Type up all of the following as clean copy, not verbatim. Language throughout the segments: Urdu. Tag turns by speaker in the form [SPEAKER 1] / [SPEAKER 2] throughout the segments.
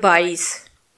[SPEAKER 1] 22।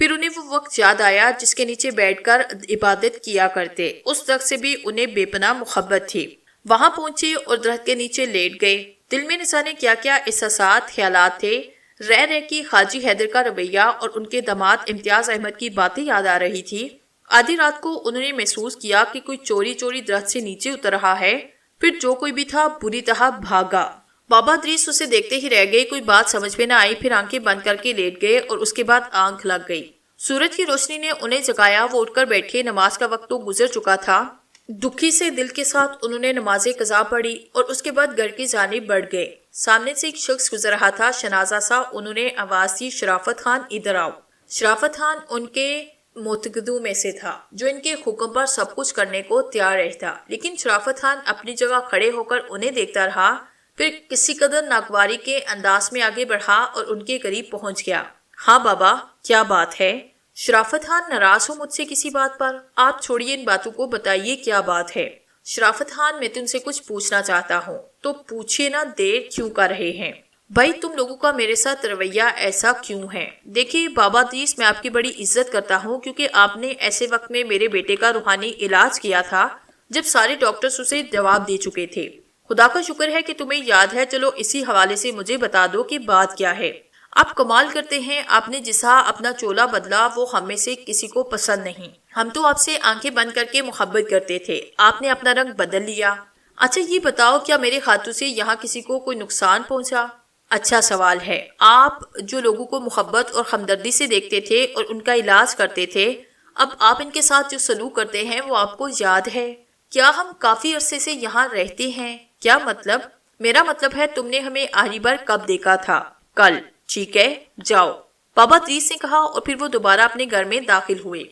[SPEAKER 1] پھر انہیں وہ وقت یاد آیا جس کے نیچے بیٹھ کر عبادت کیا کرتے، اس درخت سے بھی انہیں بے پناہ محبت تھی۔ وہاں پہنچے اور درخت کے نیچے لیٹ گئے۔ دل میں نہ جانے کیا کیا احساسات، خیالات تھے۔ رہ رہ کی حاجی حیدر کا رویہ اور ان کے داماد امتیاز احمد کی باتیں یاد آ رہی تھی۔ آدھی رات کو انہوں نے محسوس کیا کہ کوئی چوری چوری درخت سے نیچے اتر رہا ہے۔ پھر جو کوئی بھی تھا بری طرح بھاگا۔ بابا ادریس اسے دیکھتے ہی رہ گئے، کوئی بات سمجھ میں نہ آئی، پھر آنکھیں بند کر کے لیٹ گئے اور اس کے بعد آنکھ لگ گئی۔ سورج کی روشنی نے انہیں جگایا، وہ اٹھ کر بیٹھے، نماز کا وقت تو گزر چکا تھا۔ دکھی سے دل کے ساتھ انہوں نے نماز قضا پڑھی اور اس کے بعد گھر کی جانب بڑھ گئے۔ سامنے سے ایک شخص گزر رہا تھا، شنازہ سا۔ انہوں نے آواز دی، شرافت خان ادھر آؤ۔ شرافت خان ان کے معتقدوں میں سے تھا جو ان کے حکم پر سب کچھ کرنے کو تیار رہتا، لیکن شرافت خان اپنی جگہ کھڑے ہو کر انہیں دیکھتا رہا، پھر کسی قدر ناگواری کے انداز میں آگے بڑھا اور ان کے قریب پہنچ گیا۔ ہاں بابا، کیا بات ہے؟ شرافت خان، ناراض ہو مجھ سے کسی بات پر؟ آپ چھوڑیے ان باتوں کو، بتائیے کیا بات ہے۔ شرافت خان، میں تم سے کچھ پوچھنا چاہتا ہوں۔ تو پوچھئے نا، دیر کیوں کر رہے ہیں؟ بھائی تم لوگوں کا میرے ساتھ رویہ ایسا کیوں ہے؟ دیکھیے بابا ادریس، میں آپ کی بڑی عزت کرتا ہوں کیونکہ آپ نے ایسے وقت میں میرے بیٹے کا روحانی علاج کیا تھا جب سارے ڈاکٹرز اسے جواب دے چکے تھے۔ خدا کا شکر ہے کہ تمہیں یاد ہے۔ چلو اسی حوالے سے مجھے بتا دو کہ بات کیا ہے۔ آپ کمال کرتے ہیں، آپ نے جسا اپنا چولہ بدلا وہ ہم میں سے کسی کو پسند نہیں۔ ہم تو آپ سے آنکھیں بند کر کے محبت کرتے تھے، آپ نے اپنا رنگ بدل لیا۔ اچھا یہ بتاؤ، کیا میرے ہاتھوں سے یہاں کسی کو کوئی نقصان پہنچا؟ اچھا سوال ہے۔ آپ جو لوگوں کو محبت اور ہمدردی سے دیکھتے تھے اور ان کا علاج کرتے تھے، اب آپ ان کے ساتھ جو سلوک کرتے ہیں وہ آپ کو یاد ہے؟ کیا ہم کافی عرصے سے یہاں رہتے ہیں؟ کیا مطلب؟ میرا مطلب ہے تم نے ہمیں آخری بار کب دیکھا تھا؟ کل۔ ٹھیک ہے، جاؤ، بابا ادریس نے کہا، اور پھر وہ دوبارہ اپنے گھر میں داخل ہوئے۔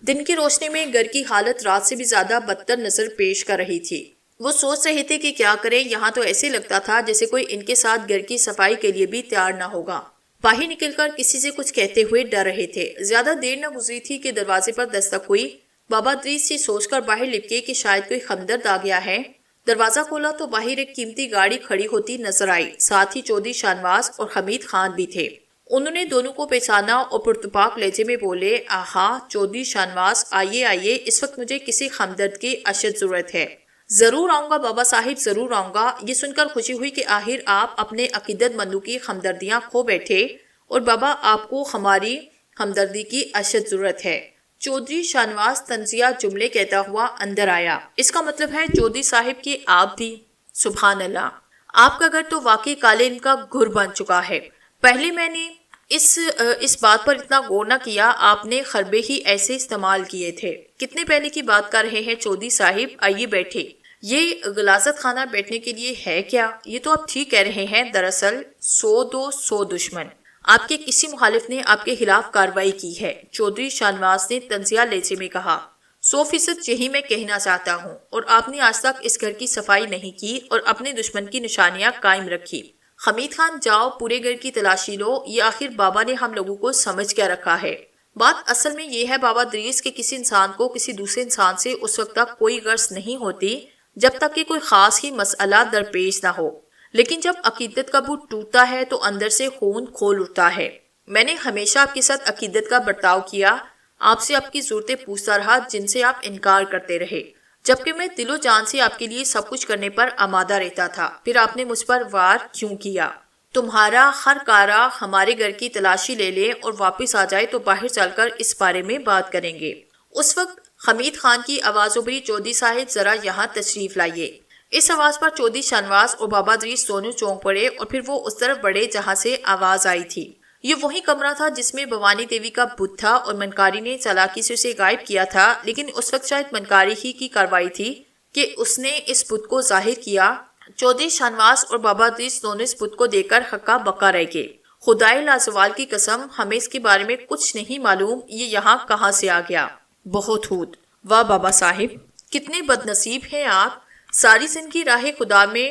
[SPEAKER 1] دن کی روشنی میں گھر کی حالت رات سے بھی زیادہ بدتر نظر پیش کر رہی تھی۔ وہ سوچ رہے تھے کہ کیا کریں، یہاں تو ایسے لگتا تھا جیسے کوئی ان کے ساتھ گھر کی صفائی کے لیے بھی تیار نہ ہوگا۔ باہر نکل کر کسی سے کچھ کہتے ہوئے ڈر رہے تھے۔ زیادہ دیر نہ گزری تھی کہ دروازے پر دستک ہوئی۔ بابا ادریس یہ سوچ کر باہر لپکے کہ شاید کوئی ہمدرد آ گیا ہے۔ دروازہ کھولا تو باہر ایک قیمتی گاڑی کھڑی ہوتی نظر آئی، ساتھ ہی چودھری شاہنواز اور حمید خان بھی تھے۔ انہوں نے دونوں کو پہچانا اور پرتپاک لہجے میں بولے، آہا چودھری شاہنواز، آئیے آئیے، اس وقت مجھے کسی ہمدرد کی اشد ضرورت ہے۔ ضرور آؤں گا بابا صاحب، ضرور آؤں گا۔ یہ سن کر خوشی ہوئی کہ آخر آپ اپنے عقیدت مندوں کی ہمدردیاں کھو بیٹھے، اور بابا آپ کو ہماری ہمدردی کی اشد ضرورت ہے۔ چودھری شاہنواز طنزیہ جملے کہتا ہوا اندر آیا۔ اس کا مطلب ہے چودھری صاحب کہ آپ بھی؟ سبحان اللہ، آپ کا گھر تو واقعی قالین کا گھر بن چکا ہے۔ پہلے میں نے اس بات پر اتنا غور نہ کیا، آپ نے خربے ہی ایسے استعمال کیے تھے۔ کتنے پہلے کی بات کر رہے ہیں چودھری صاحب؟ آئیے بیٹھے۔ یہ غلاظت خانہ بیٹھنے کے لیے ہے کیا؟ یہ تو آپ ٹھیک کہہ رہے ہیں، دراصل 100 دو 100 دشمن۔ آپ کے کسی مخالف نے آپ کے خلاف کارروائی کی ہے، چودھری شاہنواز نے طنزیہ لہجے میں کہا۔ 100% یہی میں کہنا چاہتا ہوں، اور آپ نے آج تک اس گھر کی صفائی نہیں کی اور اپنے دشمن کی نشانیاں قائم رکھی۔ حمید خان، جاؤ پورے گھر کی تلاشی لو، یہ آخر بابا نے ہم لوگوں کو سمجھ کیا رکھا ہے۔ بات اصل میں یہ ہے بابا ادریس کہ کسی انسان کو کسی دوسرے انسان سے اس وقت تک کوئی غرض نہیں ہوتی جب تک کہ کوئی خاص ہی مسئلہ درپیش نہ ہو، لیکن جب عقیدت کا بت ٹوٹتا ہے تو اندر سے خون کھول اٹھتا ہے۔ میں نے ہمیشہ آپ کے ساتھ عقیدت کا برتاؤ کیا، آپ سے آپ کی ضرورتیں پوچھتا رہا جن سے آپ انکار کرتے رہے، جبکہ میں دل و جان سے آپ کے لیے سب کچھ کرنے پر آمادہ رہتا تھا۔ پھر آپ نے مجھ پر وار کیوں کیا؟ تمہارا ہر کارا ہمارے گھر کی تلاشی لے لے اور واپس آ جائے تو باہر چل کر اس بارے میں بات کریں گے۔ اس وقت حمید خان کی آواز ابھری، چودھری صاحب ذرا یہاں تشریف لائیے۔ اس آواز پر چودھری شاہنواز اور بابا ادریس دونوں چونک پڑے اور پھر وہ اس طرف بڑھے جہاں سے آواز آئی تھی۔ یہ وہی کمرہ تھا جس میں بھوانی دیوی کا بت تھا اور منکاری نے چالاکی سے اسے غائب کیا تھا، لیکن اس وقت شاید منکاری ہی کی کارروائی تھی کہ اس نے اس بت کو ظاہر کیا۔ چودھری شاہنواز اور بابا ادریس دونوں اس بت کو دیکھ کر ہکا بکا رہ گئے۔ خدائے لازوال کی قسم، ہمیں اس کے بارے میں کچھ نہیں معلوم، یہ یہاں کہاں سے آ گیا؟ بہت ہود۔ واہ بابا صاحب، کتنے بد نصیب ہیں آپ، ساری زندگی راہ خدا میں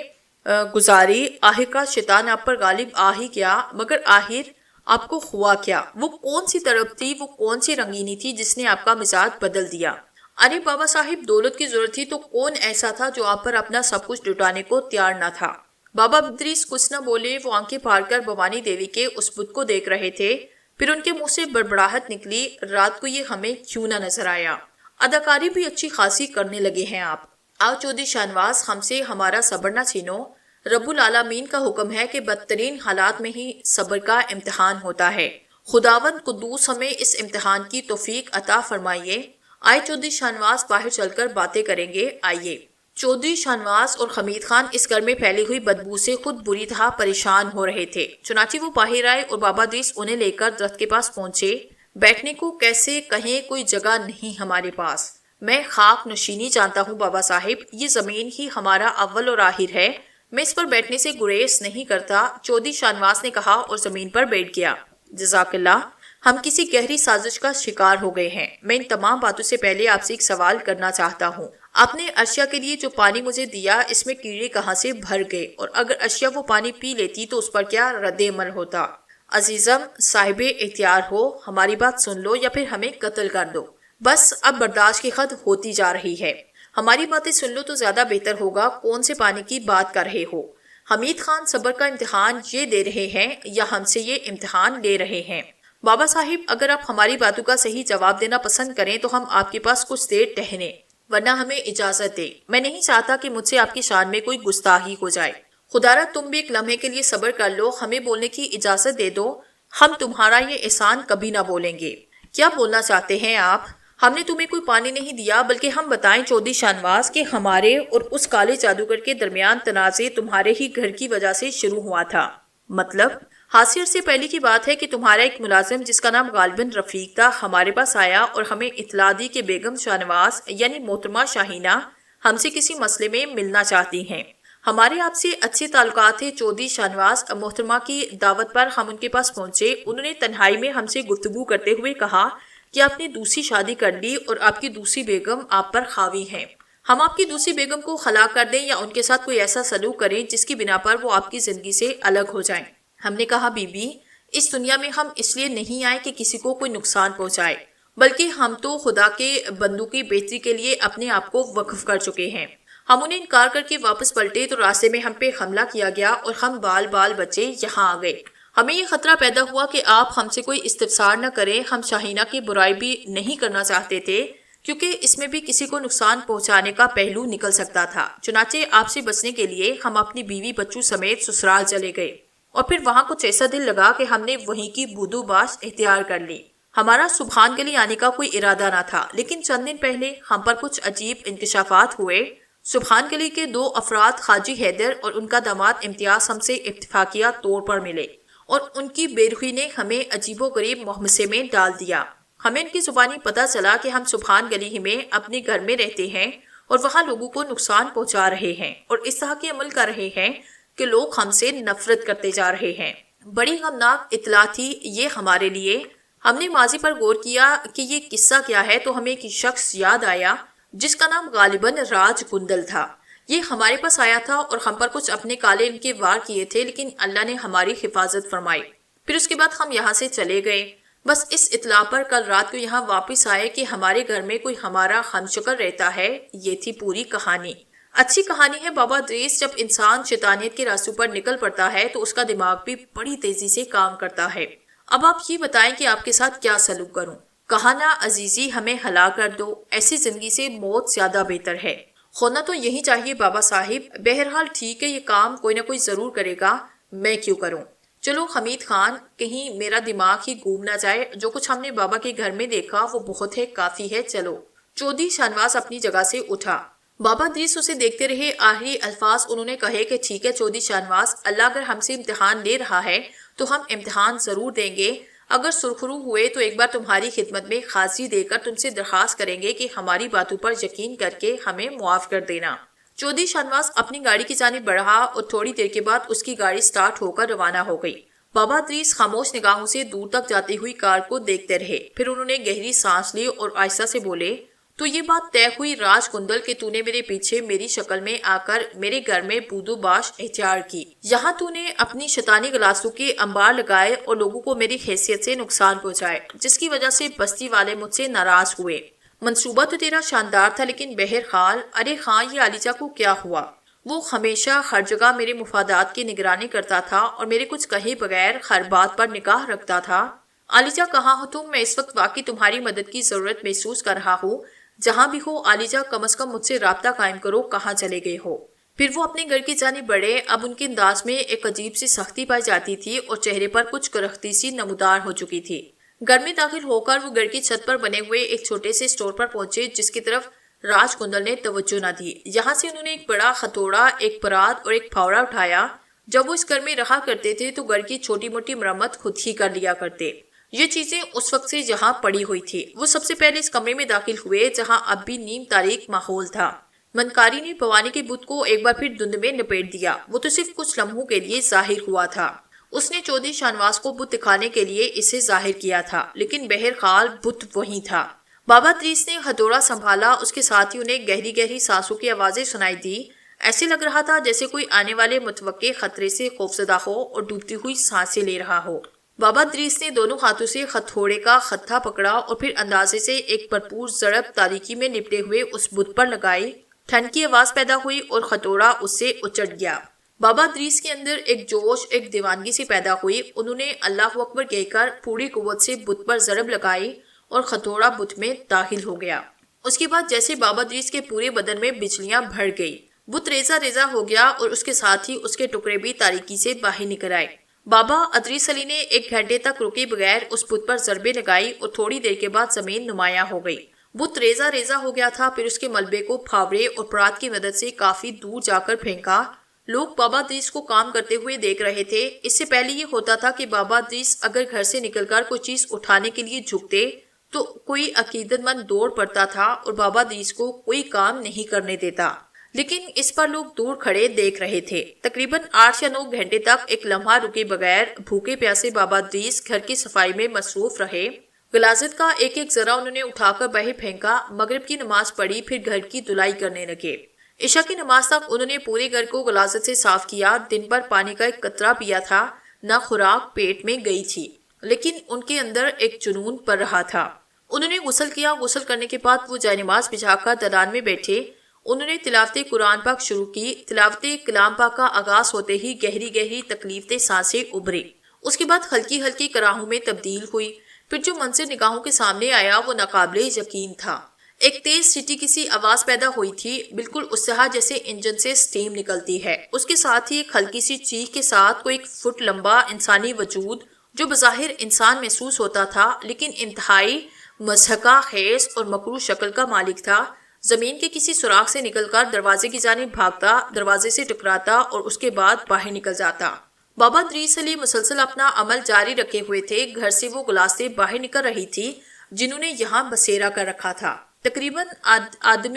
[SPEAKER 1] گزاری، آخر کا شیطان آپ پر غالب آ ہی گیا، مگر آخر آپ کو ہوا کیا؟ وہ کون سی طرف تھی، وہ کون سی رنگینی تھی جس نے آپ کا مزاج بدل دیا؟ ارے بابا صاحب، دولت کی ضرورت تھی تو کون ایسا تھا جو آپ پر اپنا سب کچھ لٹانے کو تیار نہ تھا؟ بابا ادریس کچھ نہ بولے، وہ آنکھیں پھاڑ کر بھوانی دیوی کے اس بت کو دیکھ رہے تھے، پھر ان کے منہ سے بڑبڑاہٹ نکلی، رات کو یہ ہمیں کیوں نہ نظر آیا؟ اداکاری بھی اچھی خاصی کرنے لگے ہیں آپ۔ آؤ چودھری شاہنواز، ہم سے ہمارا صبر نہ چھینو۔ رب العالمین کا حکم ہے کہ بدترین حالات میں ہی صبر کا امتحان ہوتا ہے۔ خداوند قدوس ہمیں اس امتحان کی توفیق عطا فرمائیے۔ آئے چودھری شاہنواز، باہر چل کر باتیں کریں گے، آئیے۔ چودھری شاہنواز اور حمید خان اس گھر میں پھیلی ہوئی بدبو سے خود بری طرح پریشان ہو رہے تھے، چنانچہ وہ باہر آئے اور بابا ادریس انہیں لے کر درخت کے پاس پہنچے۔ بیٹھنے کو کیسے کہیں کوئی جگہ نہیں ہمارے پاس۔ میں خاک نشینی جانتا ہوں بابا صاحب، یہ زمین ہی ہمارا اول اور آخر ہے، میں اس پر بیٹھنے سے گریز نہیں کرتا، چودھری شاہنواز نے کہا اور زمین پر بیٹھ گیا۔ جزاک اللہ، ہم کسی گہری سازش کا شکار ہو گئے ہیں۔ میں ان تمام باتوں سے پہلے آپ سے ایک سوال کرنا چاہتا ہوں۔ آپ نے ارشیا کے لیے جو پانی مجھے دیا، اس میں کیڑے کہاں سے بھر گئے، اور اگر ارشیا وہ پانی پی لیتی تو اس پر کیا رد عمل ہوتا؟ عزیزم، صاحب اختیار ہو، ہماری بات سن لو یا پھر ہمیں قتل کر دو۔ بس اب برداشت کی حد ہوتی جا رہی ہے، ہماری باتیں سن لو تو زیادہ بہتر ہوگا۔ کون سے پانی کی بات کر رہے ہو؟ حمید خان صبر کا امتحان یہ دے رہے ہیں یا ہم سے یہ امتحان لے رہے ہیں؟ بابا صاحب، اگر آپ ہماری باتوں کا صحیح جواب دینا پسند کریں تو ہم آپ کے پاس کچھ دیر ٹہریں، ورنہ ہمیں اجازت دیں۔ میں نہیں چاہتا کہ مجھ سے آپ کی شان میں کوئی گستاخی ہو جائے۔ خدا را تم بھی ایک لمحے کے لیے صبر کر لو، ہمیں بولنے کی اجازت دے دو، ہم تمہارا یہ احسان کبھی نہ بولیں گے۔ کیا بولنا چاہتے ہیں آپ؟ ہم نے تمہیں کوئی پانی نہیں دیا، بلکہ ہم بتائیں چودھری شاہنواز کہ ہمارے اور اس کالے جادوگر کے درمیان تنازع تمہارے ہی گھر کی وجہ سے شروع ہوا تھا۔ مطلب؟ حاصل سے پہلے کی بات ہے کہ تمہارا ایک ملازم جس کا نام غالباً رفیق تھا ہمارے پاس آیا اور ہمیں اطلاع دی کہ بیگم شاہنواز یعنی محترمہ شاہینہ ہم سے کسی مسئلے میں ملنا چاہتی ہیں۔ ہمارے آپ سے اچھے تعلقات تھے چودھری شاہنواز، محترمہ کی دعوت پر ہم ان کے پاس پہنچے۔ انہوں نے تنہائی میں ہم سے گفتگو کرتے ہوئے کہا کہ آپ نے دوسری شادی کر لی اور آپ کی دوسری بیگم آپ پر خاوی ہیں۔ ہم آپ کی دوسری بیگم کو خلا کر دیں یا ان کے ساتھ کوئی ایسا سلوک کریں جس کی بنا پر وہ آپ کی زندگی سے الگ ہو جائیں۔ ہم نے کہا بی بی، اس دنیا میں ہم اس لیے نہیں آئے کہ کسی کو کوئی نقصان پہنچائے، بلکہ ہم تو خدا کے بندوں کی بہتری کے لیے اپنے آپ کو وقف کر چکے ہیں۔ ہم انہیں انکار کر کے واپس پلٹے تو راستے میں ہم پہ حملہ کیا گیا اور ہم بال بچے یہاں آ گئے۔ ہمیں یہ خطرہ پیدا ہوا کہ آپ ہم سے کوئی استفسار نہ کریں۔ ہم شاہینہ کی برائی بھی نہیں کرنا چاہتے تھے کیونکہ اس میں بھی کسی کو نقصان پہنچانے کا پہلو نکل سکتا تھا۔ چنانچہ آپ سے بچنے کے لیے ہم اپنی بیوی بچوں سمیت سسرال چلے گئے اور پھر وہاں کچھ ایسا دل لگا کہ ہم نے وہیں کی بودو باش اختیار کر لی۔ ہمارا سبحان گلی آنے کا کوئی ارادہ نہ تھا، لیکن چند دن پہلے ہم پر کچھ عجیب انکشافات ہوئے۔ سبحان گلی کے 2 افراد خواجہ حیدر اور ان کا داماد امتیاز ہم سے اتفاقیہ طور پر ملے اور ان کی بے رخی نے ہمیں عجیب و غریب محمسے میں ڈال دیا۔ ہمیں ان کی زبانی پتہ چلا کہ ہم سبحان گلی ہی میں اپنے گھر میں رہتے ہیں اور وہاں لوگوں کو نقصان پہنچا رہے ہیں اور اس طرح کے عمل کر رہے ہیں کہ لوگ ہم سے نفرت کرتے جا رہے ہیں۔ بڑی غمناک اطلاع تھی یہ ہمارے لیے۔ ہم نے ماضی پر غور کیا کہ یہ قصہ کیا ہے تو ہمیں ایک شخص یاد آیا جس کا نام غالباً راج کندل تھا۔ یہ ہمارے پاس آیا تھا اور ہم پر کچھ اپنے کالے ان کے وار کیے تھے، لیکن اللہ نے ہماری حفاظت فرمائی۔ پھر اس کے بعد ہم یہاں سے چلے گئے۔ بس اس اطلاع پر کل رات کو یہاں واپس آئے کہ ہمارے گھر میں کوئی ہمارا ہمشکل رہتا ہے۔ یہ تھی پوری کہانی۔ اچھی کہانی ہے بابا ادریس، جب انسان شیطانیت کے راستوں پر نکل پڑتا ہے تو اس کا دماغ بھی بڑی تیزی سے کام کرتا ہے۔ اب آپ یہ بتائیں کہ آپ کے ساتھ کیا سلوک کروں؟ کہا نا عزیزی، ہمیں ہلاک کر دو، ایسی زندگی سے موت زیادہ بہتر ہے۔ ہونا تو یہی چاہیے بابا صاحب۔ بہرحال ٹھیک ہے، یہ کام کوئی نہ کوئی ضرور کرے گا، میں کیوں کروں؟ چلو حمید خان، کہیں میرا دماغ ہی گھوم نہ جائے۔ جو کچھ ہم نے بابا کے گھر میں دیکھا وہ بہت ہے، کافی ہے، چلو۔ چودھری شاہنواز اپنی جگہ سے اٹھا۔ بابا ادریس اسے دیکھتے رہے۔ آخری الفاظ انہوں نے کہے کہ ٹھیک ہے چودھری شاہنواز، اللہ اگر ہم سے امتحان لے رہا ہے تو ہم امتحان ضرور دیں گے۔ اگر سرخرو ہوئے تو ایک بار تمہاری خدمت میں حاضری دے کر تم سے درخواست کریں گے کہ ہماری باتوں پر یقین کر کے ہمیں معاف کر دینا۔ چودھری شاہنواز اپنی گاڑی کی جانب بڑھا اور تھوڑی دیر کے بعد اس کی گاڑی سٹارٹ ہو کر روانہ ہو گئی۔ بابا ادریس خاموش نگاہوں سے دور تک جاتی ہوئی کار کو دیکھتے رہے۔ پھر انہوں نے گہری سانس لی اور آہستہ سے بولے، تو یہ بات طے ہوئی راج کندل کہ تو نے میرے پیچھے میری شکل میں آ کر میرے گھر میں بودو باش اختیار کی۔ یہاں تو نے اپنی شیطانی گلاسوں کے انبار لگائے اور لوگوں کو میری حیثیت سے نقصان پہنچائے، جس کی وجہ سے بستی والے مجھ سے ناراض ہوئے۔ منصوبہ تو تیرا شاندار تھا، لیکن بہرحال ارے ہاں، یہ عالیجہ کو کیا ہوا؟ وہ ہمیشہ ہر جگہ میرے مفادات کی نگرانی کرتا تھا اور میرے کچھ کہے بغیر ہر بات پر نگاہ رکھتا تھا۔ عالیجا کہاں ہو تم؟ میں اس وقت واقعی تمہاری مدد کی ضرورت محسوس کر رہا ہوں۔ جہاں بھی ہو عالیجا، کم از کم مجھ سے رابطہ قائم کرو، کہاں چلے گئے ہو؟ پھر وہ اپنے گھر کی جانب بڑھے۔ اب ان کے انداز میں ایک عجیب سی سختی پائی جاتی تھی اور چہرے پر کچھ کرختی سی نمودار ہو چکی تھی۔ گھر میں داخل ہو کر وہ گھر کی چھت پر بنے ہوئے ایک چھوٹے سے اسٹور پر پہنچے، جس کی طرف راج کندل نے توجہ نہ دی۔ یہاں سے انہوں نے ایک بڑا ہتھوڑا، ایک پرات اور ایک پھاوڑا اٹھایا۔ جب وہ اس گھر میں رہا کرتے تھے تو گھر کی چھوٹی موٹی مرمت خود ہی کر لیا کرتے۔ یہ چیزیں اس وقت سے یہاں پڑی ہوئی تھی۔ وہ سب سے پہلے اس کمرے میں داخل ہوئے جہاں اب بھی نیم تاریک ماحول تھا۔ منکاری نے بھوانی کے بت کو ایک بار پھر دھند میں لپیٹ دیا۔ وہ تو صرف کچھ لمحوں کے لیے ظاہر ہوا تھا۔ اس نے چودھری شانواس کو بت دکھانے کے لیے اسے ظاہر کیا تھا، لیکن بہرحال بت وہی تھا۔ بابا دریس نے ہتھوڑا سنبھالا، اس کے ساتھ ہی انہیں گہری گہری سانسوں کی آوازیں سنائی دی۔ ایسے لگ رہا تھا جیسے کوئی آنے والے متوقع خطرے سے خوفزدہ ہو اور ڈوبتی ہوئی سانسیں لے رہا ہو۔ بابا دریس نے دونوں ہاتھوں سے ہتھوڑے کا خطا پکڑا اور پھر اندازے سے ایک بھرپور ضرب تاریکی میں لپٹے ہوئے اس بت پر لگائی۔ ٹھنڈ کی آواز پیدا ہوئی اور ہتھوڑا اس سے اچٹ گیا۔ بابا دریس کے اندر ایک جوش، ایک دیوانگی سی پیدا ہوئی۔ انہوں نے اللہ اکبر کہہ کر پوری قوت سے بت پر ضرب لگائی اور ہتھوڑا بت میں داخل ہو گیا۔ اس کے بعد جیسے بابا دریس کے پورے بدن میں بجلیاں بھڑ گئی، بت ریزہ ریزہ ہو گیا اور اس کے ساتھ ہی اس کے ٹکڑے بھی تاریکی سے باہر نکل آئے۔ بابا ادریس علی نے ایک گھنٹے تک رکے بغیر اس بت پر ضربیں لگائی اور تھوڑی دیر کے بعد زمین نمایاں ہو گئی۔ بت ریزہ ریزہ ہو گیا تھا۔ پھر اس کے ملبے کو پھاوڑے اور پرات کی مدد سے کافی دور جا کر پھینکا۔ لوگ بابا دریس کو کام کرتے ہوئے دیکھ رہے تھے۔ اس سے پہلے یہ ہوتا تھا کہ بابا دریس اگر گھر سے نکل کر کوئی چیز اٹھانے کے لیے جھکتے تو کوئی عقیدت مند دوڑ پڑتا تھا اور بابا دریس کو کوئی کام نہیں کرنے دیتا، لیکن اس پر لوگ دور کھڑے دیکھ رہے تھے۔ تقریباً 8 یا 9 گھنٹے تک ایک لمحہ رکے بغیر بھوکے پیاسے بابا دریس گھر کی صفائی میں مصروف رہے۔ غلاظت کا ایک ایک ذرہ انہوں نے اٹھا کر باہر پھینکا۔ مغرب کی نماز پڑھی، پھر گھر کی دھلائی کرنے لگے۔ عشاء کی نماز تک انہوں نے پورے گھر کو غلاظت سے صاف کیا۔ دن بھر پانی کا ایک قطرہ پیا تھا، نہ خوراک پیٹ میں گئی تھی، لیکن ان کے اندر ایک جنون پڑ رہا تھا۔ انہوں نے غسل کیا۔ غسل کرنے کے بعد وہ جائے نماز بچھا کر دالان میں بیٹھے۔ انہوں نے تلاوت قرآن پاک شروع کی۔ تلاوت کلام پاک کا آغاز ہوتے ہی گہری گہری تکلیف سانسیں ابھری۔ اس کے بعد ہلکی ہلکی کراہوں میں تبدیل ہوئی۔ پھر جو منظر نگاہوں کے سامنے آیا وہ ناقابل یقین تھا۔ ایک تیز سٹی کی سی آواز پیدا ہوئی تھی، بالکل اس طرح جیسے انجن سے سٹیم نکلتی ہے۔ اس کے ساتھ ہی ایک ہلکی سی چیخ کے ساتھ کوئی 1 فٹ لمبا انسانی وجود، جو بظاہر انسان محسوس ہوتا تھا لیکن انتہائی مضحکہ خیز اور مکروہ شکل کا مالک تھا، زمین کے کسی سوراخ سے نکل کر دروازے کی جانب بھاگتا، دروازے سے ٹکراتا اور اس کے بعد باہر نکل جاتا۔ بابا دریس علی مسلسل اپنا عمل جاری رکھے ہوئے تھے۔ گھر سے وہ گلاسیں باہر نکل رہی تھی جنہوں نے یہاں بسیرا کر رکھا تھا۔ تقریباً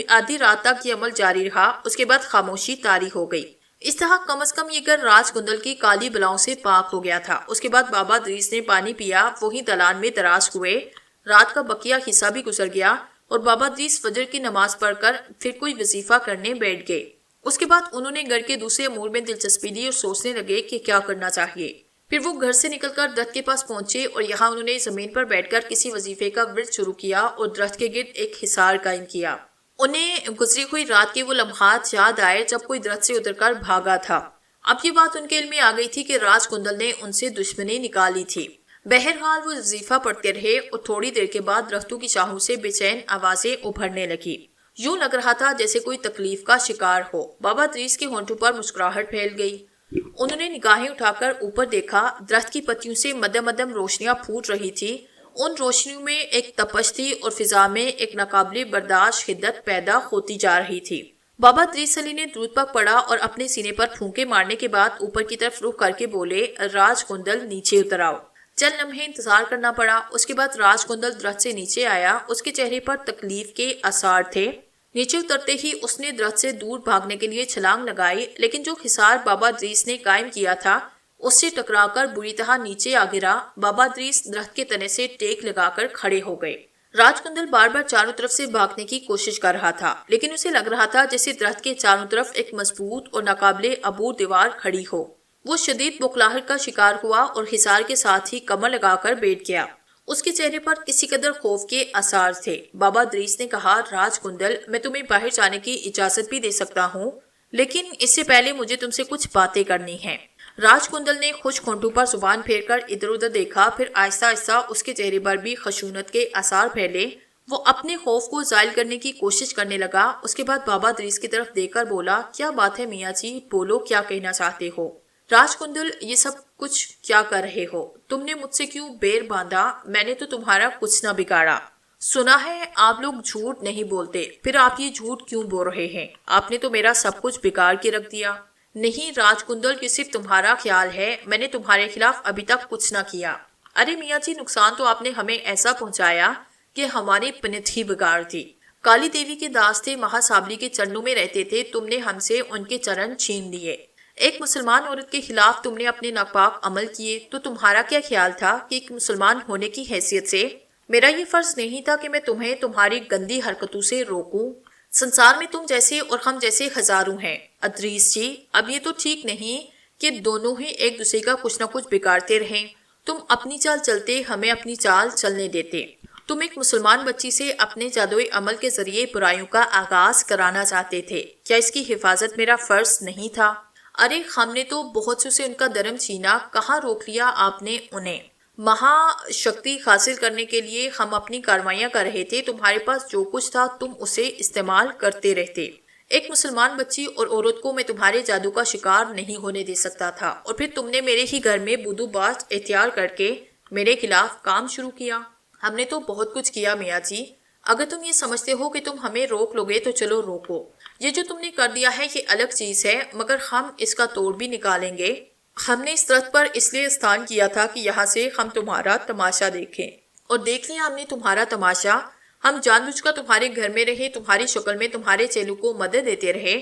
[SPEAKER 1] آدھی رات تک یہ عمل جاری رہا۔ اس کے بعد خاموشی طاری ہو گئی۔ اس طرح کم از کم یہ گھر راج کندل کی کالی بلاؤں سے پاک ہو گیا تھا۔ اس کے بعد بابا دریس نے پانی پیا، وہی دالان میں دراز ہوئے۔ رات کا بقیہ حصہ بھی گزر گیا اور بابا دریس فجر کی نماز پڑھ کر پھر کوئی وظیفہ کرنے بیٹھ گئے۔ اس کے بعد انہوں نے گھر کے دوسرے امور میں دلچسپی لی اور سوچنے لگے کہ کیا کرنا چاہیے۔ پھر وہ گھر سے نکل کر درخت کے پاس پہنچے اور یہاں انہوں نے زمین پر بیٹھ کر کسی وظیفے کا ورد شروع کیا اور درخت کے گرد ایک حصار قائم کیا۔ انہیں گزری ہوئی رات کے وہ لمحات یاد آئے جب کوئی درخت سے اتر کر بھاگا تھا۔ اب یہ بات ان کے علم میں آ گئی تھی کہ راج کندل نے ان سے دشمنی نکالی تھی۔ بہرحال وہ وظیفہ پڑھتے رہے اور تھوڑی دیر کے بعد درختوں کی شاخوں سے بے چین آوازیں ابھرنے لگی۔ یوں لگ رہا تھا جیسے کوئی تکلیف کا شکار ہو۔ بابا دریس کے ہونٹوں پر مسکراہٹ پھیل گئی۔ انہوں نے نگاہیں اٹھا کر اوپر دیکھا۔ درخت کی پتیوں سے مدم مدم روشنیاں پھوٹ رہی تھی۔ ان روشنیوں میں ایک تپش تھی اور فضا میں ایک ناقابل برداشت شدت پیدا ہوتی جا رہی تھی۔ بابا دریس علی نے درود پاک پڑھا اور اپنے سینے پر پھونکے مارنے کے بعد اوپر کی طرف رخ کر کے بولے، راج کندل نیچے اتر آؤ۔ چند لمحے انتظار کرنا پڑا۔ اس کے بعد راج کندل درخت سے نیچے آیا۔ اس کے چہرے پر تکلیف کے آثار تھے۔ نیچے اترتے ہی اس نے درخت سے دور بھاگنے کے لیے چھلانگ لگائی، لیکن جو حصار بابا دریس نے قائم کیا تھا اس سے ٹکرا کر بری طرح نیچے آ گرا۔ بابا دریس درخت کے تنے سے ٹیک لگا کر کھڑے ہو گئے۔ راج کندل بار بار چاروں طرف سے بھاگنے کی کوشش کر رہا تھا، لیکن اسے لگ رہا تھا جیسے درخت کے چاروں طرف ایک مضبوط اور ناقابل عبور دیوار کھڑی ہو۔ وہ شدید بخلاہٹ کا شکار ہوا اور حصار کے ساتھ ہی کمر لگا کر بیٹھ گیا۔ اس کے چہرے پر کسی قدر خوف کے آثار تھے۔ بابا دریس نے کہا، راج کندل، میں تمہیں باہر جانے کی اجازت بھی دے سکتا ہوں، لیکن اس سے پہلے مجھے تم سے کچھ باتیں کرنی ہیں۔ راج کندل نے خوش کھونٹوں پر زبان پھیر کر ادھر ادھر دیکھا، پھر آہستہ آہستہ اس کے چہرے پر بھی خشونت کے آثار پھیلے۔ وہ اپنے خوف کو زائل کرنے کی کوشش کرنے لگا۔ اس کے بعد بابا ادریس کی طرف دیکھ کر بولا، کیا بات ہے میاں جی، بولو کیا کہنا چاہتے ہو؟ راج کندل، یہ سب کچھ کیا کر رہے ہو؟ تم نے مجھ سے کیوں بیر باندھا؟ میں نے تو تمہارا کچھ نہ بگاڑا۔ سنا ہے آپ لوگ جھوٹ نہیں بولتے، پھر آپ یہ جھوٹ کیوں بول رہے ہیں؟ آپ نے تو میرا سب کچھ بگاڑ کے رکھ دیا۔ نہیں راج کندل، یہ صرف تمہارا خیال ہے، میں نے تمہارے خلاف ابھی تک کچھ نہ کیا۔ ارے میاں جی، نقصان تو آپ نے ہمیں ایسا پہنچایا کہ ہماری پنت ہی بگاڑ دی۔ کالی دیوی کے داس تھے، مہا سابلی کے چرنوں میں رہتے تھے، تم نے ہم سے ان کے چرن چھین لیے۔ ایک مسلمان عورت کے خلاف تم نے اپنے ناپاک عمل کیے، تو تمہارا کیا خیال تھا کہ ایک مسلمان ہونے کی حیثیت سے میرا یہ فرض نہیں تھا کہ میں تمہیں تمہاری گندی حرکتوں سے روکوں؟ سنسار میں تم جیسے اور ہم جیسے ہزاروں ہیں ادریس جی۔ اب یہ تو ٹھیک نہیں کہ دونوں ہی ایک دوسرے کا کچھ نہ کچھ بگاڑتے رہیں۔ تم اپنی چال چلتے، ہمیں اپنی چال چلنے دیتے۔ تم ایک مسلمان بچی سے اپنے جادوئی عمل کے ذریعے برائیوں کا آغاز کرانا چاہتے تھے۔ کیا اس کی حفاظت میرا فرض نہیں تھا؟ ارے ہم نے تو بہت سے ان کا دھرم چھینا، کہاں روک لیا آپ نے انہیں؟ مہا شکتی حاصل کرنے کے لیے ہم اپنی کاروائیاں کر رہے تھے، تمہارے پاس جو کچھ تھا تم اسے استعمال کرتے رہتے۔ ایک مسلمان بچی اور عورت کو میں تمہارے جادو کا شکار نہیں ہونے دے سکتا تھا، اور پھر تم نے میرے ہی گھر میں بدو باز اختیار کر کے میرے خلاف کام شروع کیا۔ ہم نے تو بہت کچھ کیا میاں جی، اگر تم یہ سمجھتے ہو کہ تم ہمیں روک لو گے تو چلو روکو۔ یہ جو تم نے کر دیا ہے یہ الگ چیز ہے، مگر ہم اس کا توڑ بھی نکالیں گے۔ ہم نے اس درخت پر اس لیے استھان کیا تھا کہ یہاں سے ہم تمہارا تماشا دیکھیں، اور دیکھ لیا ہم نے تمہارا تماشا۔ ہم جان بوجھ کر تمہارے گھر میں رہے، تمہاری شکل میں تمہارے چیلوں کو مدد دیتے رہے،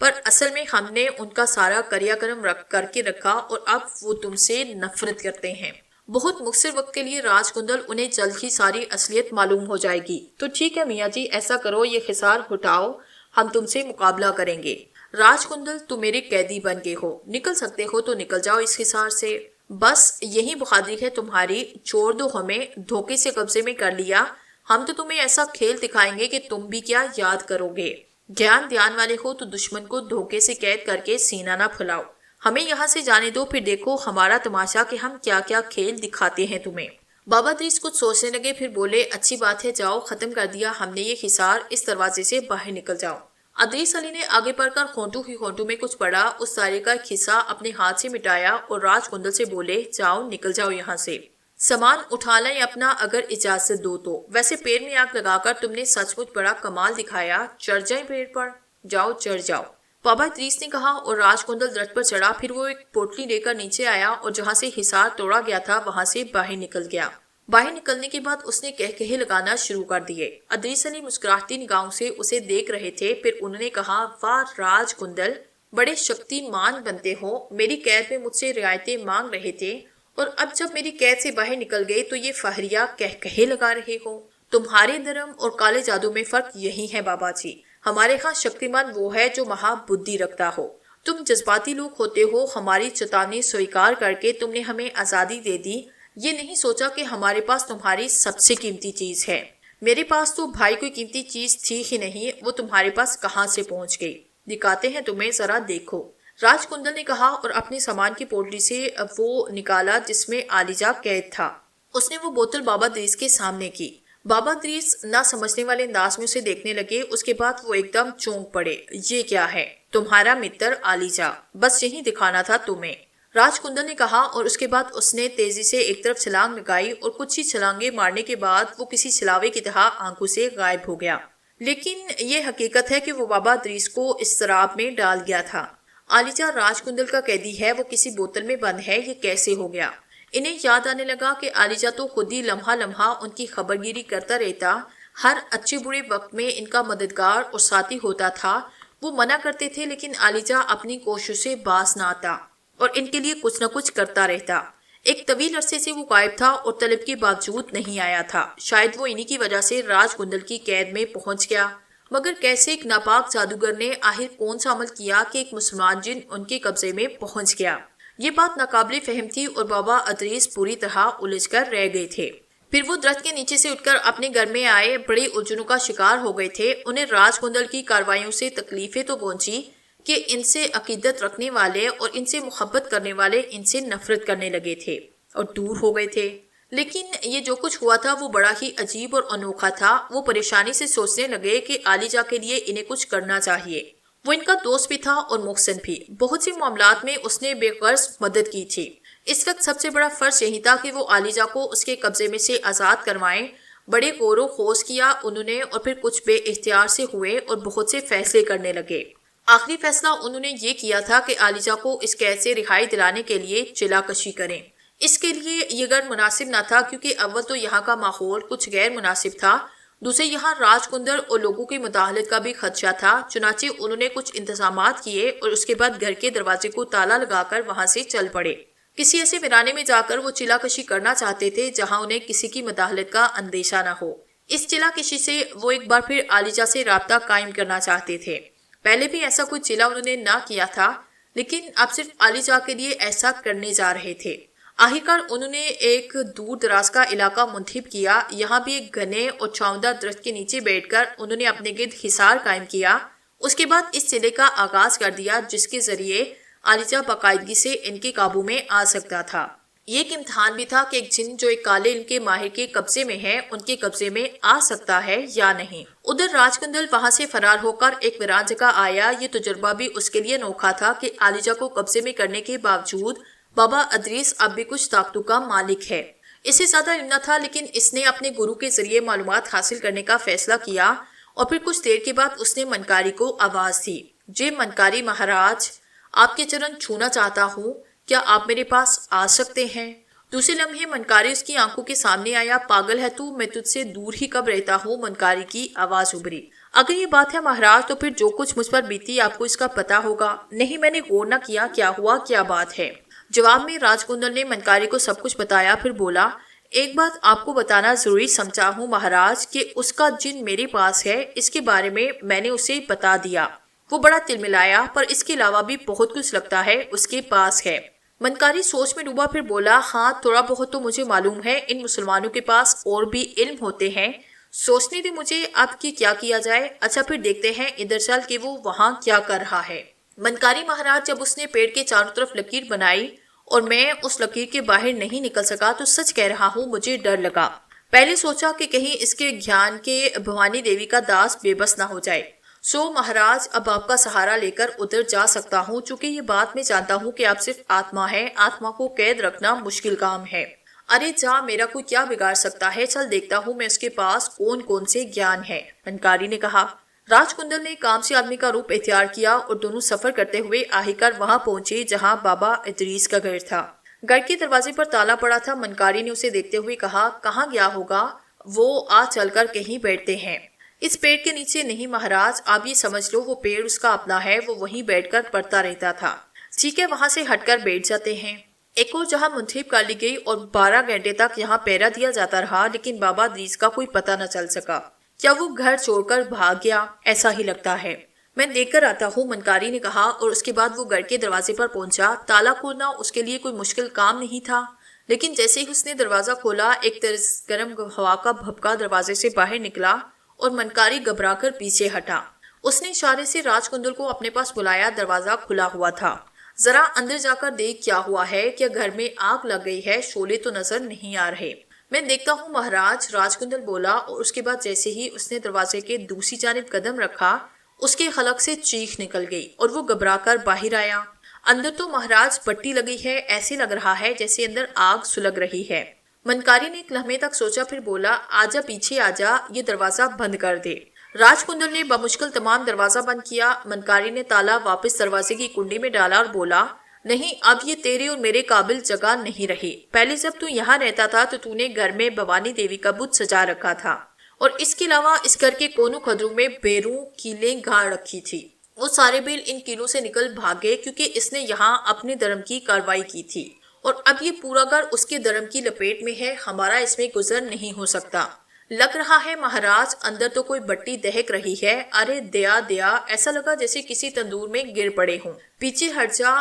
[SPEAKER 1] پر اصل میں ہم نے ان کا سارا کریا کرم کر کے رکھا، اور اب وہ تم سے نفرت کرتے ہیں۔ بہت مختصر وقت کے لیے راج کندل، انہیں جلد ہی ساری اصلیت معلوم ہو جائے گی۔ تو ٹھیک ہے میاں جی، ایسا کرو، یہ حصار ہٹاؤ، ہم تم سے مقابلہ کریں گے۔ راج کندل، تم میرے قیدی بن گئے ہو، نکل سکتے ہو تو نکل جاؤ اس حصار سے۔ بس یہی بہادری ہے تمہاری، چھوڑ دو ہمیں، دھوکے سے قبضے میں کر لیا۔ ہم تو تمہیں ایسا کھیل دکھائیں گے کہ تم بھی کیا یاد کرو گے۔ گیان دھیان والے ہو تو دشمن کو دھوکے سے قید کر کے سینہ نہ پھلاؤ۔ ہمیں یہاں سے جانے دو، پھر دیکھو ہمارا تماشا کہ ہم کیا کیا کھیل دکھاتے ہیں تمہیں۔ بابا ادریس کچھ سوچنے لگے، پھر بولے، اچھی بات ہے، جاؤ، ختم کر دیا ہم نے یہ حصار، اس دروازے سے باہر نکل جاؤ۔ ادریس علی نے آگے بڑھ کر ہونٹوں ہی ہونٹوں میں کچھ پڑا، اس سارے کا ایک حصہ اپنے ہاتھ سے مٹایا اور راج کندل سے بولے، جاؤ، نکل جاؤ یہاں سے۔ سامان اٹھا لیں اپنا، اگر اجازت دو تو۔ ویسے پیر میں آگ لگا کر تم نے سچ مچ بڑا کمال دکھایا، چڑھ جائیں پیر پر؟ جاؤ، چڑھ جاؤ، بابا ادریس نے کہا، اور راج کندل درخت پر چڑھا۔ پھر وہ ایک پوٹلی لے کر نیچے آیا اور جہاں سے حصار توڑا گیا تھا وہاں سے باہر نکل گیا۔ باہر نکلنے کے بعد اس نے کہے لگانا شروع کر دیے۔ ادریس علی مسکراتی نگاہوں سے اسے دیکھ رہے تھے، پھر انہوں نے کہا، واہ راج کندل، بڑے شکتی مان بنتے ہو، میری قید میں مجھ سے رعایتیں مانگ رہے تھے، اور اب جب میری قید سے باہر نکل گئے تو یہ فہریہ کہے لگا رہے ہو۔ تمہارے دھرم اور کالے جادو میں فرق یہی ہے بابا جی، ہمارے ہاں شکتیمان وہ ہے جو مہا بدھی رکھتا ہو، تم جذباتی لوگ ہوتے ہو۔ ہماری چتاونی سویکار کر کے تم نے ہمیں آزادی دے دی، یہ نہیں سوچا کہ ہمارے پاس تمہاری سب سے قیمتی چیز ہے۔ میرے پاس تو بھائی کوئی قیمتی چیز تھی ہی نہیں، وہ تمہارے پاس کہاں سے پہنچ گئی؟ دکھاتے ہیں تمہیں، ذرا دیکھو۔ راج کندل نے کہا اور اپنے سامان کی پوٹلی سے وہ نکالا جس میں عالیجہ قید تھا۔ اس نے وہ بوتل بابا ادریس کے سامنے کی۔ بابا ادریس نہ سمجھنے والے انداز میں اسے دیکھنے لگے، اس کے بعد وہ ایک دم چونک پڑے۔ یہ کیا ہے؟ تمہارا متر عالیجہ، بس یہی دکھانا تھا تمہیں، راج کندل نے کہا، اور اس کے بعد اس نے تیزی سے ایک طرف چھلانگ لگائی اور کچھ ہی چھلانگیں مارنے کے بعد وہ کسی چھلاوے کی طرح آنکھوں سے غائب ہو گیا۔ لیکن یہ حقیقت ہے کہ وہ بابا ادریس کو اضطراب میں ڈال گیا تھا۔ عالیجہ راج کندل کا قیدی ہے، وہ کسی بوتل میں بند ہے، یہ کیسے ہو گیا؟ انہیں یاد آنے لگا کہ عالیجہ تو خود ہی لمحہ لمحہ ان کی خبرگیری کرتا رہتا، ہر اچھے برے وقت میں ان کا مددگار اور ساتھی ہوتا تھا۔ وہ منع کرتے تھے لیکن عالیجہ اپنی کوششوں سے باز نہ آتا اور ان کے لیے کچھ نہ کچھ کرتا رہتا۔ ایک طویل عرصے سے وہ غائب تھا اور طلب کے باوجود نہیں آیا تھا۔ شاید وہ انہی کی وجہ سے راج کندل کی قید میں پہنچ گیا، مگر کیسے ایک ناپاک جادوگر نے آخر کون سا عمل کیا کہ ایک مسلمان جن ان کے قبضے میں پہنچ گیا؟ یہ بات ناقابل فہم تھی اور بابا ادریس پوری طرح الجھ کر رہ گئے تھے۔ پھر وہ درخت کے نیچے سے اٹھ کر اپنے گھر میں آئے، بڑی الجھنوں کا شکار ہو گئے تھے۔ انہیں راج کندل کی کاروائیوں سے تکلیفیں تو پہنچی کہ ان سے عقیدت رکھنے والے اور ان سے محبت کرنے والے ان سے نفرت کرنے لگے تھے اور دور ہو گئے تھے۔ لیکن یہ جو کچھ ہوا تھا وہ بڑا ہی عجیب اور انوکھا تھا۔ وہ پریشانی سے سوچنے لگے کہ عالیجا کے لیے انہیں کچھ کرنا چاہیے۔ وہ ان کا دوست بھی تھا اور محسن بھی۔ بہت سے معاملات میں اس نے بے غرض مدد کی تھی۔ اس وقت سب سے بڑا فرض یہی تھا کہ وہ عالیجا کو اس کے قبضے میں سے آزاد کروائیں۔ بڑے غور و خوض کیا انہوں نے اور پھر کچھ بے اختیار سے ہوئے اور بہت سے فیصلے کرنے لگے۔ آخری فیصلہ انہوں نے یہ کیا تھا کہ عالیجا کو اس قید سے رہائی دلانے کے لیے چلا کشی کریں۔ اس کے لیے یہ غیر مناسب نہ تھا کیونکہ اول تو یہاں کا ماحول کچھ غیر مناسب تھا، دوسرے یہاں راج کندر اور لوگوں کی مداخلت کا بھی خدشہ تھا۔ چنانچہ انہوں نے کچھ انتظامات کیے اور اس کے بعد گھر کے دروازے کو تالا لگا کر وہاں سے چل پڑے۔ کسی ایسے ویرانے میں جا کر وہ چلا کشی کرنا چاہتے تھے جہاں انہیں کسی کی مداخلت کا اندیشہ نہ ہو۔ اس چلا کشی سے وہ ایک بار پھر عالیجا سے رابطہ قائم کرنا چاہتے تھے۔ پہلے بھی ایسا کوئی چلا انہوں نے نہ کیا تھا، لیکن اب صرف عالیجا کے لیے ایسا کرنے جا رہے تھے۔ آخرکار انہوں نے ایک دور دراز کا علاقہ منتخب کیا۔ یہاں بھی ایک گھنے اور چھاؤندار درخت کے نیچے بیٹھ کر انہوں نے اپنے گرد حصار قائم کیا۔ اس کے بعد اس چلے کا آغاز کر دیا جس کے ذریعے عالیجا باقاعدگی سے ان کے قابو میں آ سکتا تھا۔ یہ ایک امتحان بھی تھا کہ ایک جن جو ایک کالے علم کے ماہر کے قبضے میں ہے ان کے قبضے میں آ سکتا ہے یا نہیں۔ ادھر راج کندل وہاں سے فرار ہو کر ایک ویران جگہ آیا۔ یہ تجربہ بھی اس کے لیے انوکھا تھا کہ عالیجا کو قبضے میں کرنے کے باوجود بابا ادریس اب بھی کچھ طاقتوں کا مالک ہے۔ اسے زیادہ علم نہ تھا لیکن اس نے اپنے گرو کے ذریعے معلومات حاصل کرنے کا فیصلہ کیا اور پھر کچھ دیر کے بعد اس نے منکاری کو آواز دی۔ جے منکاری مہاراج، آپ کے چرن چھونا چاہتا ہوں، کیا آپ میرے پاس آ سکتے ہیں؟ دوسرے لمحے منکاری اس کی آنکھوں کے سامنے آیا۔ پاگل ہے تو، میں تجھ سے دور ہی کب رہتا ہوں، منکاری کی آواز ابھری۔ اگر یہ بات ہے مہاراج تو پھر جو کچھ مجھ پر بیتی آپ کو اس کا پتا ہوگا۔ نہیں، میں نے غور نہ کیا کیا ہوا، کیا بات ہے۔ جواب میں راج کندل نے منکاری کو سب کچھ بتایا، پھر بولا، ایک بات آپ کو بتانا ضروری سمجھا ہوں مہاراج کہ اس کا جن میرے پاس ہے، اس کے بارے میں نے اسے بتا دیا۔ وہ بڑا تلملایا، پر اس کے علاوہ بھی بہت کچھ لگتا ہے اس کے پاس ہے۔ منکاری سوچ میں ڈوبا، پھر بولا، ہاں تھوڑا بہت تو مجھے معلوم ہے، ان مسلمانوں کے پاس اور بھی علم ہوتے ہیں۔ سوچنے دے مجھے اب کہ کیا کیا جائے۔ اچھا پھر دیکھتے ہیں ادھر چل کہ وہ وہاں کیا کر رہا ہے۔ منکاری مہاراج، جب اس نے پیڑ کے چاروں طرف لکیر بنائی اور میں اس لکیر کے باہر نہیں نکل سکا تو سچ کہہ رہا ہوں مجھے ڈر لگا۔ پہلے سوچا کہ کہیں اس کے گھیان کے بھوانی دیوی کا داس بے بس نہ ہو جائے۔ سو مہاراج، اب آپ کا سہارا لے کر ادھر جا سکتا ہوں، چونکہ یہ بات میں جانتا ہوں کہ آپ صرف آتما ہے، آتما کو قید رکھنا مشکل کام ہے۔ ارے جا، میرا کوئی کیا بگاڑ سکتا ہے، چل دیکھتا ہوں میں اس کے پاس کون کون سے گیان ہے، منکاری نے کہا۔ راج کندل نے کام سے آدمی کا روپ اختیار کیا اور دونوں سفر کرتے ہوئے آخرکار وہاں پہنچے جہاں بابا ادریس کا گھر تھا۔ گھر کے دروازے پر تالا پڑا تھا۔ منکاری نے اسے دیکھتے ہوئے کہا، کہاں گیا ہوگا وہ، آ چل کر کہیں بیٹھتے ہیں۔ اس پیڑ کے نیچے نہیں مہاراج، آپ یہ سمجھ لو وہ پیڑ اس کا اپنا ہے، وہ وہیں بیٹھ کر پڑھتا رہتا تھا۔ ٹھیک ہے، وہاں سے ہٹ کر بیٹھ جاتے ہیں۔ ایک اور جہاں منتخب کر لی گئی اور 12 گھنٹے تک یہاں پہرا دیا جاتا رہا، لیکن بابا ادریس کا کوئی پتہ نہ چل سکا۔ کیا وہ گھر چھوڑ کر بھاگ گیا؟ ایسا ہی لگتا ہے۔ میں دیکھ کر آتا ہوں، منکاری نے کہا، اور اس کے بعد وہ گھر کے دروازے پر پہنچا۔ تالا کھولنا اس کے لیے کوئی مشکل کام نہیں تھا، لیکن جیسے ہی اس نے دروازہ کھولا ایک تیز گرم ہوا کا بھپکا دروازے سے باہر نکلا اور منکاری گھبرا کر پیچھے ہٹا۔ اس نے اشارے سے راج کندل کو اپنے پاس بلایا۔ دروازہ کھلا ہوا تھا۔ ذرا اندر جا کر دیکھ کیا ہوا ہے، کیا گھر میں آگ لگ گئی ہے؟ شعلے تو نظر نہیں آ رہے۔ میں دیکھتا ہوں مہاراج، راج کندل بولا، اور اس کے بعد جیسے ہی اس نے دروازے کے دوسری جانب قدم رکھا اس کے حلق سے چیخ نکل گئی اور وہ گھبرا کر باہر آیا۔ اندر تو مہاراج پٹی لگی ہے، ایسے لگ رہا ہے جیسے اندر آگ سلگ رہی ہے۔ منکاری نے ایک لمحے تک سوچا، پھر بولا، آجا پیچھے آجا، یہ دروازہ بند کر دے۔ راج کندل نے بمشکل تمام دروازہ بند کیا۔ منکاری نے تالا واپس دروازے کی کنڈی میں ڈالا اور بولا، نہیں، اب یہ تیرے اور میرے قابل جگہ نہیں رہی۔ پہلے جب تو یہاں رہتا تھا تو نے گھر میں بھوانی دیوی کا بت سجا رکھا تھا اور اس کے علاوہ اس گھر کے کونوں قدروں میں بیروں کیلیں گاڑ رکھی تھی۔ وہ سارے بیل ان کیلوں سے نکل بھاگے کیونکہ اس نے یہاں اپنے دھرم کی کاروائی کی تھی، اور اب یہ پورا گھر اس کے دھرم کی لپیٹ میں ہے، ہمارا اس میں گزر نہیں ہو سکتا۔ لگ رہا ہے مہاراج اندر تو کوئی بٹی دہک رہی ہے۔ ارے دیا دیا، ایسا لگا جیسے کسی تندور میں گر پڑے ہوں۔ پیچھے ہٹ جا،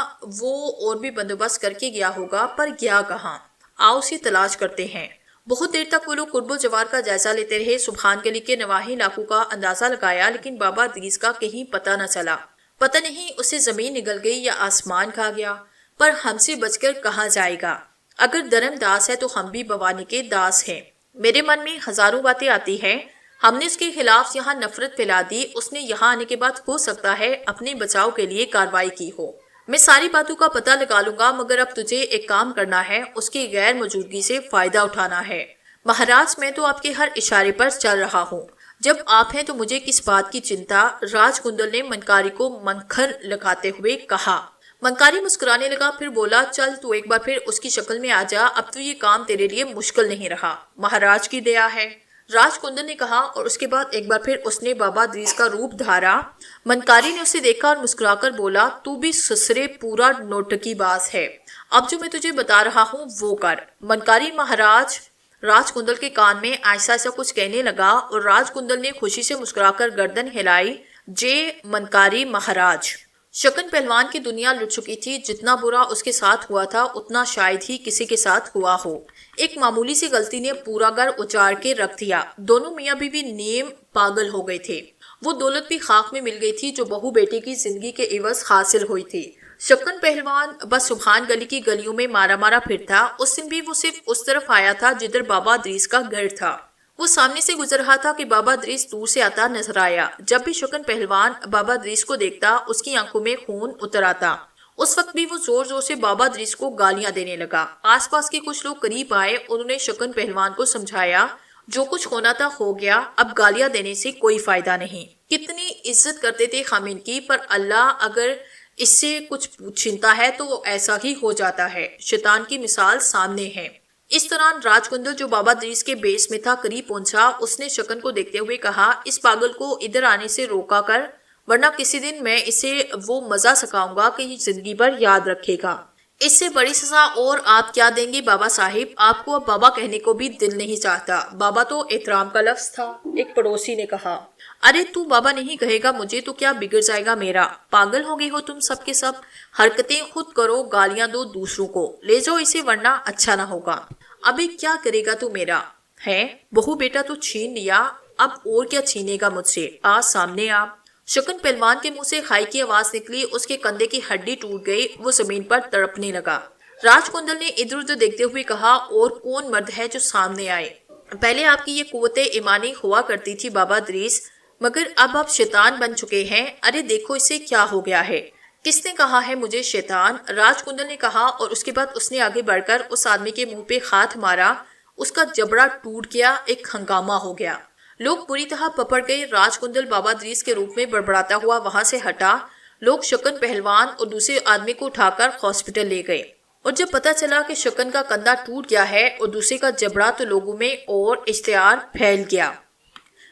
[SPEAKER 1] وہ اور بھی بندوبست کر کے گیا ہوگا، پر گیا کہاں؟ آؤ اسے تلاش کرتے ہیں۔ بہت دیر تک وہ لوگ قرب و جوار کا جائزہ لیتے رہے، سبحان گلی کے نواحی علاقوں کا اندازہ لگایا، لیکن بابا ادریس کا کہیں پتہ نہ چلا۔ پتہ نہیں اسے زمین نگل گئی یا آسمان کھا گیا، پر ہم سے بچ کر کہاں جائے گا؟ اگر دھرم داس ہے تو ہم بھی بھوانی کے داس ہیں۔ میرے من میں ہزاروں باتیں آتی ہیں۔ ہم نے اس کے خلاف یہاں نفرت پھیلا دی، اس نے یہاں آنے کے بعد ہو سکتا ہے اپنے بچاؤ کے لیے کارروائی کی ہو۔ میں ساری باتوں کا پتہ لگا لوں گا، مگر اب تجھے ایک کام کرنا ہے، اس کی غیر موجودگی سے فائدہ اٹھانا ہے۔ مہاراج، میں تو آپ کے ہر اشارے پر چل رہا ہوں۔ جب آپ ہیں تو مجھے کس بات کی چنتا؟ راج کندل نے منکاری کو منکھر لگاتے ہوئے کہا۔ منکاری مسکرانے لگا، پھر بولا، چل تو ایک بار پھر اس کی شکل میں آ جا، اب تو یہ کام تیرے لیے مشکل نہیں رہا، مہاراج کی دیا ہے۔ راج کندل نے کہا، اور اس کے بعد ایک بار پھر اس نے بابا دریس کا روپ دھارا۔ منکاری نے اسے دیکھا اور مسکرا کر بولا، تو بھی سسرے پورا نوٹکی باز ہے، اب جو میں تجھے بتا رہا ہوں وہ کر۔ منکاری مہاراج راج کندل کے کان میں ایسا ایسا کچھ کہنے لگا اور راج کندل نے خوشی سے مسکرا کر گردن ہلائی۔ جے منکاری مہاراج۔ شکن پہلوان کی دنیا لٹ چکی تھی، جتنا برا اس کے ساتھ ہوا تھا اتنا شاید ہی کسی کے ساتھ ہوا ہو۔ ایک معمولی سی غلطی نے پورا گھر اجاڑ کے رکھ دیا۔ دونوں میاں بیوی نیم پاگل ہو گئے تھے۔ وہ دولت بھی خاک میں مل گئی تھی جو بہو بیٹے کی زندگی کے عوض حاصل ہوئی تھی۔ شکن پہلوان بس سبحان گلی کی گلیوں میں مارا مارا پھرتا۔ اس دن بھی وہ صرف اس طرف آیا تھا جدھر بابا دریس کا گھر تھا۔ وہ سامنے سے گزر رہا تھا کہ بابا دریس دور سے آتا نظر آیا۔ جب بھی شکن پہلوان بابا دریس کو دیکھتا اس کی آنکھوں میں خون اتر آتا۔ اس وقت بھی وہ زور زور سے بابا دریس کو گالیاں دینے لگا۔ آس پاس کے کچھ لوگ قریب آئے، انہوں نے شکن پہلوان کو سمجھایا، جو کچھ ہونا تھا ہو گیا، اب گالیاں دینے سے کوئی فائدہ نہیں۔ کتنی عزت کرتے تھے ہم ان کی، پر اللہ اگر اس سے کچھ چھینتا ہے تو وہ ایسا ہی ہو جاتا ہے۔ شیطان کی مثال سامنے ہے۔ اس دوران راج کندل جو بابا دریس کے بیس میں تھا قریب پہنچا۔ اس نے شکن کو دیکھتے ہوئے کہا، اس پاگل کو ادھر آنے سے روکا کر، ورنہ کسی دن میں اسے وہ مزہ سکھاؤں گا کہ یہ زندگی بھر یاد رکھے گا۔ اس سے بڑی سزا اور آپ کیا دیں گے بابا صاحب؟ آپ کو اب بابا کہنے کو بھی دل نہیں چاہتا۔ بابا تو احترام کا لفظ تھا، ایک پڑوسی نے کہا۔ ارے تو بابا نہیں کہے گا مجھے تو کیا بگڑ جائے گا میرا؟ پاگل ہو گئی ہو تم سب کے سب، حرکتیں خود کرو، گالیاں دو دوسروں کو، لے جاؤ اسے ورنہ اچھا نہ ہوگا۔ ابھی کیا کرے گا تو میرا ہے؟ بہو بیٹا تو چھین لیا، اب اور کیا چھینے گا مجھ سے؟ سامنے آ۔ شکن پہلوان کے منہ سے کھائی کی آواز نکلی، اس کے کندھے کی ہڈی ٹوٹ گئی، وہ زمین پر تڑپنے لگا۔ راج کندل نے ادھر ادھر دیکھتے ہوئے کہا، اور کون مرد ہے جو سامنے آئے؟ پہلے آپ کی یہ قوت ایمانی ہوا کرتی تھی بابا دریس، مگر اب آپ شیطان بن چکے ہیں۔ ارے دیکھو اسے کیا ہو گیا ہے۔ کس نے کہا ہے مجھے شیطان؟ راج کندل نے کہا، اور اس کے بعد اس نے آگے بڑھ کر اس آدمی کے منہ پہ ہاتھ مارا۔ اس کا جبڑا ٹوٹ گیا، ایک ہنگامہ ہو گیا۔ لوگ بری طرح پپڑ گئے۔ راج کندل بابا دریس کے روپ میں بڑبڑاتا ہوا وہاں سے ہٹا۔ لوگ شکن پہلوان اور دوسرے آدمی کو اٹھا کر ہاسپٹل لے گئے، اور جب پتہ چلا کہ شکن کا کندھا ٹوٹ گیا ہے اور دوسرے کا جبڑا، تو لوگوں میں اور اشتعال پھیل گیا۔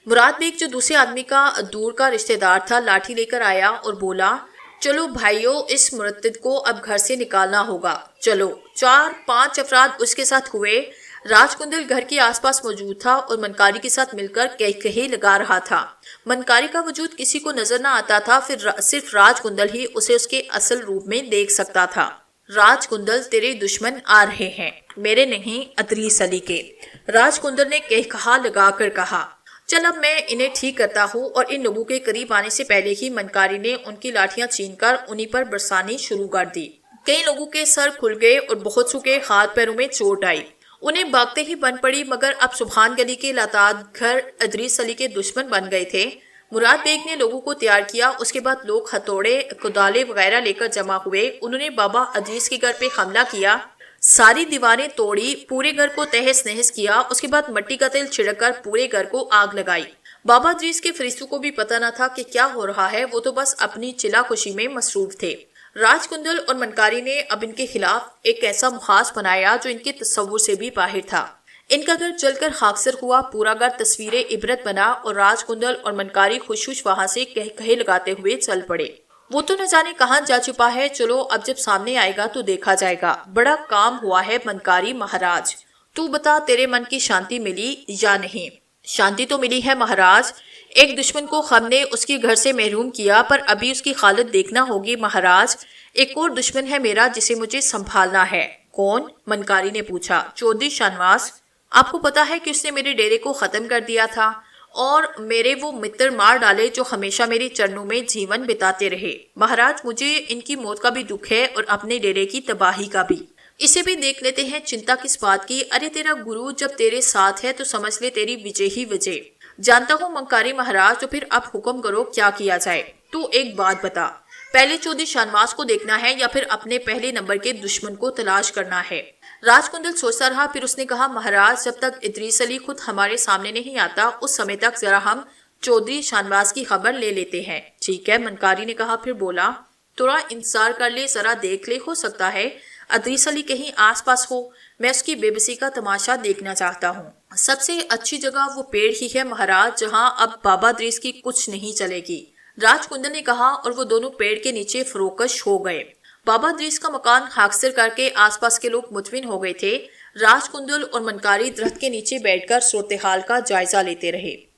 [SPEAKER 1] مراد بیگ جو دوسرے آدمی کا دور کا رشتہ دار تھا، لاٹھی لے کر آیا اور بولا، چلو بھائیو، اس مرتد کو اب گھر سے نکالنا ہوگا، چلو۔ 4-5 افراد اس کے ساتھ ہوئے۔ راج کندل گھر کے آس پاس موجود تھا اور منکاری کے ساتھ مل کر کہے لگا رہا تھا۔ منکاری کا وجود کسی کو نظر نہ آتا تھا، پھر صرف راج کندل ہی اسے اس کے اصل روپ میں دیکھ سکتا تھا۔ راج کندل، تیرے دشمن آ رہے ہیں، میرے نہیں ادریس علی کے، راج کندل نے کہا لگا کر کہا۔ چل اب میں انہیں ٹھیک کرتا ہوں۔ اور ان لوگوں کے قریب آنے سے پہلے ہی منکاری نے ان کی لاٹھیاں چھین کر انہی پر برسانی شروع کر دی۔ کئی لوگوں کے سر کھل گئے اور بہت سو کے ہاتھ پیروں میں چوٹ آئی، انہیں بھاگتے ہی بن پڑی، مگر اب سبحان گلی کے لاتعداد گھر ادریس علی کے دشمن بن گئے تھے۔ مراد بیگ نے لوگوں کو تیار کیا، اس کے بعد لوگ ہتھوڑے، کدالیں وغیرہ لے کر جمع ہوئے۔ انہوں نے بابا ادریس کے گھر پہ حملہ کیا، ساری دیواریں توڑی، پورے گھر کو تہس نہس کیا، اس کے بعد مٹی کا تیل چھڑک کر پورے گھر کو آگ لگائی۔ بابا ادریس کے فرشتوں کو بھی پتہ نہ تھا کہ کیا ہو رہا ہے، وہ تو بس اپنی چلا خوشی میں مصروف تھے۔ راج کندل اور منکاری نے اب ان کے خلاف ایک ایسا محاذ بنایا جو ان کے تصور سے بھی باہر تھا۔ ان کا گھر جل کر خاکسر ہوا، پورا گھر تصویر عبرت بنا، اور راج کندل اور منکاری خوش خوش وہاں سے کہے لگاتے ہوئے چل پڑے۔ وہ تو نہ جانے کہاں جا چھپا ہے، چلو اب جب سامنے آئے گا تو دیکھا جائے گا۔ بڑا کام ہوا ہے منکاری مہاراج، تو بتا تیرے من کی شانتی ملی یا نہیں؟ شانتی تو ملی ہے مہاراج، ایک دشمن کو ہم نے اس کے گھر سے محروم کیا، پر ابھی اس کی حالت دیکھنا ہوگی مہاراج۔ ایک اور دشمن ہے میرا جسے مجھے سنبھالنا ہے۔ کون؟ منکاری نے پوچھا۔ چودھری شانواس۔ آپ کو پتا ہے کہ اس نے میرے ڈیرے کو ختم کر دیا تھا، اور میرے وہ متر مار ڈالے جو ہمیشہ میرے چرنوں میں جیون بتاتے رہے۔ مہاراج مجھے ان کی موت کا بھی دکھ ہے اور اپنے ڈیرے کی تباہی کا بھی۔ اسے بھی دیکھ لیتے ہیں، چنتا کس بات کی؟ ارے تیرا گرو جب تیرے ساتھ ہے تو سمجھ لے تیری وجے ہی وجے۔ جانتا ہوں منکاری مہاراج، تو پھر اب حکم کرو کیا کیا جائے؟ تو ایک بات بتا، پہلے چودھری شانواس کو دیکھنا ہے یا پھر اپنے پہلے نمبر کے دشمن کو تلاش کرنا ہے؟ راج کندل سوچتا رہا، پھر اس نے کہا مہاراج جب تک ادریس علی خود ہمارے سامنے نہیں آتا اس سمے تک ذرا ہم چودھری شانواس کی خبر لے لیتے ہیں۔ ٹھیک ہے، منکاری نے کہا۔ پھر بولا تھوڑا انتظار کر لے، ذرا دیکھ لے، ہو سکتا ہے ادریس علی کہیں آس پاس ہو، میں اس کی بے بسی کا تماشا دیکھنا چاہتا ہوں۔ سب سے اچھی جگہ وہ پیڑ ہی ہے مہاراج جہاں اب بابا ادریس کی کچھ نہیں چلے گی، راج کندل نے کہا، اور وہ دونوں پیڑ کے نیچے فروکش ہو گئے۔ بابا ادریس کا مکان خاکسر کر کے آس پاس کے لوگ مطمئن ہو گئے تھے۔ راج کندل اور منکاری درخت کے نیچے بیٹھ کر صورتحال کا جائزہ لیتے رہے۔